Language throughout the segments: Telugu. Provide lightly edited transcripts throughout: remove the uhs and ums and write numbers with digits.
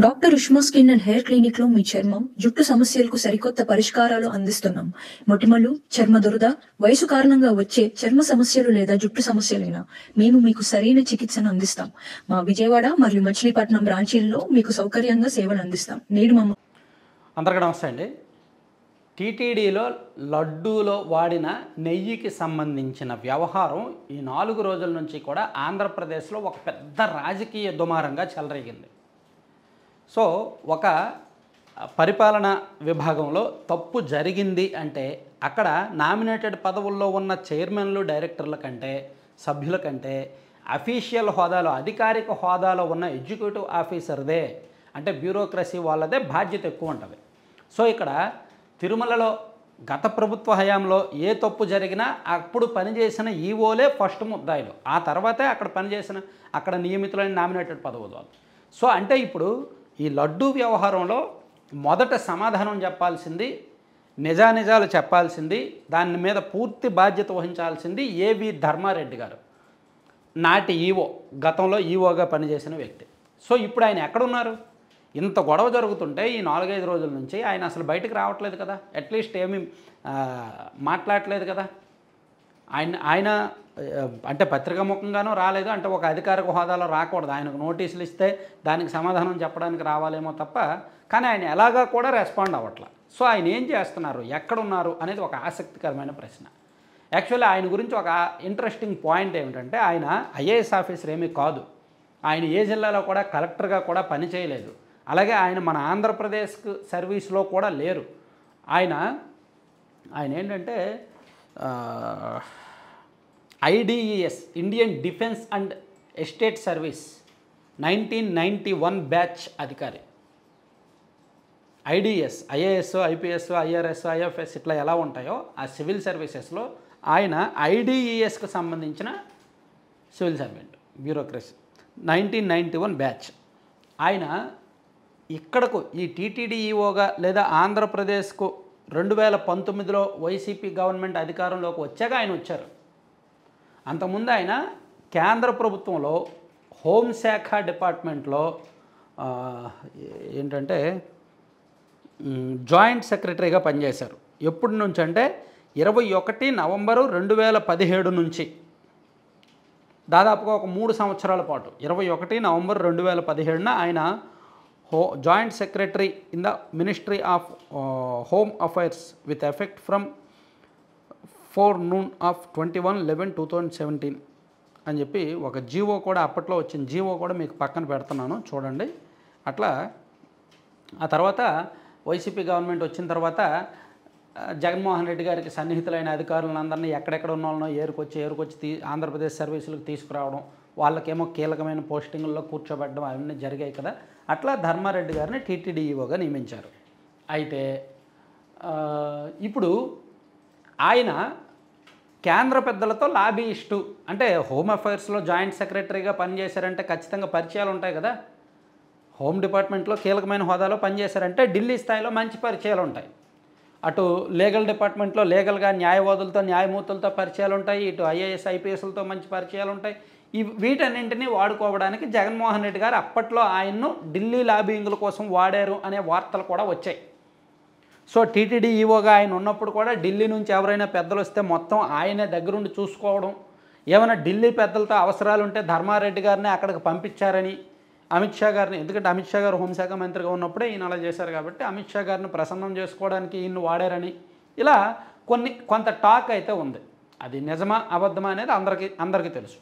Doctor Ushma skin and hair clinic లో మీ చర్మం జుట్టు సమస్యలకు సరికొత్త పరిష్కారాలు అందిస్తున్నాం. మొటిమలు, చర్మ దురద, వయసు కారణంగా వచ్చే చర్మ సమస్యలు లేదా జుట్టు సమస్యలైనా మేము మీకు సరైన చికిత్సను అందిస్తాం. మా విజయవాడ మరియు మచిలీపట్నం బ్రాంచీల్లో మీకు సౌకర్యంగా సేవలు అందిస్తాం. నేడు అందరికీ నమస్తే అండి. టీటీడీలో లడ్డూలో వాడిన నెయ్యికి సంబంధించిన వ్యవహారం ఈ 4 రోజుల నుంచి కూడా ఆంధ్రప్రదేశ్లో ఒక పెద్ద రాజకీయ దుమారంగా చెలరేగింది. సో ఒక పరిపాలన విభాగంలో తప్పు జరిగింది అంటే అక్కడ నామినేటెడ్ పదవుల్లో ఉన్న చైర్మన్లు, డైరెక్టర్ల కంటే, సభ్యుల కంటే అఫీషియల్ హోదాలో, అధికారిక హోదాలో ఉన్న ఎగ్జిక్యూటివ్ ఆఫీసర్దే అంటే బ్యూరోక్రసీ వాళ్ళదే బాధ్యత ఎక్కువ ఉంటుంది. సో ఇక్కడ తిరుమలలో గత ప్రభుత్వ హయాంలో ఏ తప్పు జరిగినా అప్పుడు పనిచేసిన ఈవోలే ఫస్ట్ ముద్దాయిలు, ఆ తర్వాతే అక్కడ నియమితులైన నామినేటెడ్ పదవులు. సో అంటే ఇప్పుడు ఈ లడ్డూ వ్యవహారంలో మొదట సమాధానం చెప్పాల్సింది, నిజానిజాలు చెప్పాల్సింది, దాని మీద పూర్తి బాధ్యత వహించాల్సింది ఏవి ధర్మారెడ్డి గారు, నాటి ఈవో, గతంలో ఈవోగా పనిచేసిన వ్యక్తి. సో ఇప్పుడు ఆయన ఎక్కడున్నారు? ఇంత గొడవ జరుగుతుంటే ఈ 4-5 రోజుల నుంచి ఆయన అసలు బయటకు రావట్లేదు కదా, అట్లీస్ట్ ఏమీ మాట్లాడట్లేదు కదా. ఆయన అంటే పత్రికాముఖంగానూ రాలేదు, అంటే ఒక అధికారిక హోదాలో రాకూడదు. ఆయనకు నోటీసులు ఇస్తే దానికి సమాధానం చెప్పడానికి రావాలేమో తప్ప, కానీ ఆయన ఎలాగా కూడా రెస్పాండ్ అవ్వట్ల. సో ఆయన ఏం చేస్తున్నారు, ఎక్కడున్నారు అనేది ఒక ఆసక్తికరమైన ప్రశ్న. యాక్చువల్లీ ఆయన గురించి ఒక ఇంట్రెస్టింగ్ పాయింట్ ఏమిటంటే, ఆయన ఐఏఎస్ ఆఫీసర్ ఏమీ కాదు, ఆయన ఏ జిల్లాలో కూడా కలెక్టర్గా కూడా పనిచేయలేదు, అలాగే ఆయన మన ఆంధ్రప్రదేశ్ సర్వీస్లో కూడా లేరు. ఆయన ఏంటంటే IDES, Indian defence and estate service 1991 batch అధికారి. IDES, IAS, IPS, IRS, IFS ఇట్లా ఎలా ఉంటాయో ఆ సివిల్ సర్వీసెస్లో ఆయన IDESకు సంబంధించిన సివిల్ సర్వెంట్, బ్యూరోక్రసీ 1991 బ్యాచ్. ఆయన ఇక్కడకు ఈ టీటీడీఈఓగా లేదా ఆంధ్రప్రదేశ్కు 2019లో వైసీపీ గవర్నమెంట్ అధికారంలోకి వచ్చాక ఆయన వచ్చారు. అంతకుముందు ఆయన కేంద్ర ప్రభుత్వంలో హోంశాఖ డిపార్ట్మెంట్లో ఏంటంటే జాయింట్ సెక్రటరీగా పనిచేశారు. ఎప్పటి నుంచి అంటే 21 నవంబరు 2017 నుంచి దాదాపుగా ఒక 3 సంవత్సరాల పాటు, 21 నవంబర్ 2017న ఆయన joint secretary in the ministry of home affairs with effect from 4 noon of 21/11/2017 అని చెప్పి ఒక జీవో కూడా అప్పట్లో వచ్చింది. జీవో కూడా మీకు పక్కన పెడుతున్నాను చూడండి. అట్లా ఆ తర్వాత వైసీపీ గవర్నమెంట్ వచ్చిన తర్వాత జగన్మోహన్ రెడ్డి గారికి సన్నిహితులైన అధికారులందరినీ ఎక్కడెక్కడ ఉన్న వాళ్ళనో ఏరుకొచ్చి ఆంధ్రప్రదేశ్ సర్వీసులకు తీసుకురావడం, వాళ్ళకేమో కీలకమైన పోస్టింగుల్లో కూర్చోబెట్టడం అవన్నీ జరిగాయి కదా. అట్లా ధర్మారెడ్డి గారిని టీటీడీఈఓగా నియమించారు. అయితే ఇప్పుడు ఆయన కేంద్ర పెద్దలతో లాబీయిస్టు, అంటే హోమ్ అఫైర్స్లో జాయింట్ సెక్రటరీగా పనిచేశారంటే ఖచ్చితంగా పరిచయాలు ఉంటాయి కదా. హోమ్ డిపార్ట్మెంట్లో కీలకమైన హోదాలో పనిచేశారంటే ఢిల్లీ స్థాయిలో మంచి పరిచయాలు ఉంటాయి. అటు లీగల్ డిపార్ట్మెంట్లో లీగల్గా న్యాయవాదులతో, న్యాయమూర్తులతో పరిచయాలు ఉంటాయి, ఇటు IAS, IPSలతో మంచి పరిచయాలు ఉంటాయి. వీటన్నింటినీ వాడుకోవడానికి జగన్మోహన్ రెడ్డి గారు అప్పట్లో ఆయన్ను ఢిల్లీ లాబింగ్ల కోసం వాడారు అనే వార్తలు కూడా వచ్చాయి. సో టీటీడీఈఓగా ఆయన ఉన్నప్పుడు కూడా ఢిల్లీ నుంచి ఎవరైనా పెద్దలు వస్తే మొత్తం ఆయనే దగ్గరుండి చూసుకోవడం, ఏమైనా ఢిల్లీ పెద్దలతో అవసరాలు ఉంటే ధర్మారెడ్డి గారిని అక్కడికి పంపించారని, అమిత్ షా గారిని, ఎందుకంటే అమిత్ షా గారు హోంశాఖ మంత్రిగా ఉన్నప్పుడే ఈయన అలా చేశారు కాబట్టి అమిత్ షా గారిని ప్రసన్నం చేసుకోవడానికి ఈయన్ని వాడారని, ఇలా కొంత టాక్ అయితే ఉంది. అది నిజమా అబద్ధమా అనేది అందరికీ తెలుసు.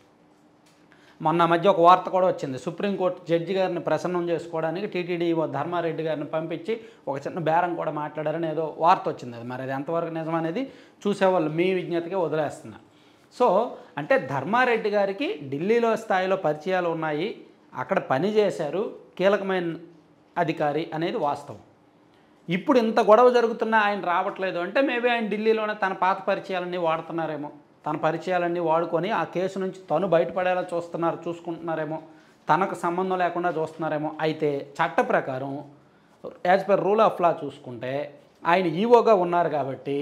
మొన్న మధ్య ఒక వార్త కూడా వచ్చింది, సుప్రీంకోర్టు జడ్జి గారిని ప్రసన్నం చేసుకోవడానికి టీటీడీఓ ధర్మారెడ్డి గారిని పంపించి ఒక చిన్న బేరం కూడా మాట్లాడారని ఏదో వార్త వచ్చింది. అది మరి అది ఎంతవరకు నిజమనేది చూసేవాళ్ళు మీ విజ్ఞతకే వదిలేస్తున్నారు. సో అంటే ధర్మారెడ్డి గారికి ఢిల్లీలో స్థాయిలో పరిచయాలు ఉన్నాయి, అక్కడ పనిచేశారు, కీలకమైన అధికారి అనేది వాస్తవం. ఇప్పుడు ఇంత గొడవ జరుగుతున్నా ఆయన రావట్లేదు అంటే మేబీ ఆయన ఢిల్లీలోనే తన పాత పరిచయాలన్నీ వాడుతున్నారేమో, తన పరిచయాలన్నీ వాడుకొని ఆ కేసు నుంచి తను బయటపడేలా చూసుకుంటున్నారేమో, తనకు సంబంధం లేకుండా చూస్తున్నారేమో. అయితే చట్ట ప్రకారం as per rule of law చూసుకుంటే ఆయన ఈవోగా ఉన్నారు కాబట్టి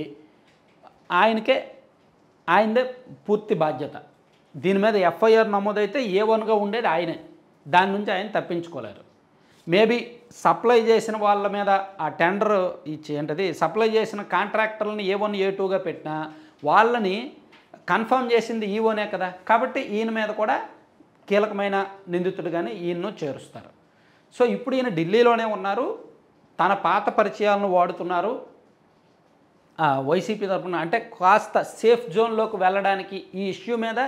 ఆయనదే పూర్తి బాధ్యత. దీని మీద ఎఫ్ఐఆర్ నమోదైతే A1గా ఉండేది ఆయనే, దాని నుంచి ఆయన తప్పించుకోలేరు. మేబీ సప్లై చేసిన వాళ్ళ మీద ఆ టెండర్ ఇచ్చి ఏంటది సప్లై చేసిన కాంట్రాక్టర్లని A1 A2గా పెట్టినా వాళ్ళని కన్ఫర్మ్ చేసింది ఈఓనే కదా, కాబట్టి ఈయన మీద కూడా కీలకమైన నిందితుడుగానే ఈయన్ను చేరుస్తారు. సో ఇప్పుడు ఈయన ఢిల్లీలోనే ఉన్నారు, తన పాత పరిచయాలను వాడుతున్నారు. వైసీపీ తరఫున అంటే కాస్త సేఫ్ జోన్లోకి వెళ్ళడానికి, ఈ ఇష్యూ మీద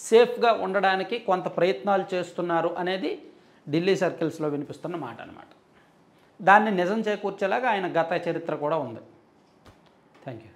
సేఫ్గా ఉండడానికి కొంత ప్రయత్నాలు చేస్తున్నారు అనేది ఢిల్లీ సర్కిల్స్లో వినిపిస్తున్న మాట అనమాట. దాన్ని నిజం చేకూర్చేలాగా ఆయన గత చరిత్ర కూడా ఉంది. Thank you.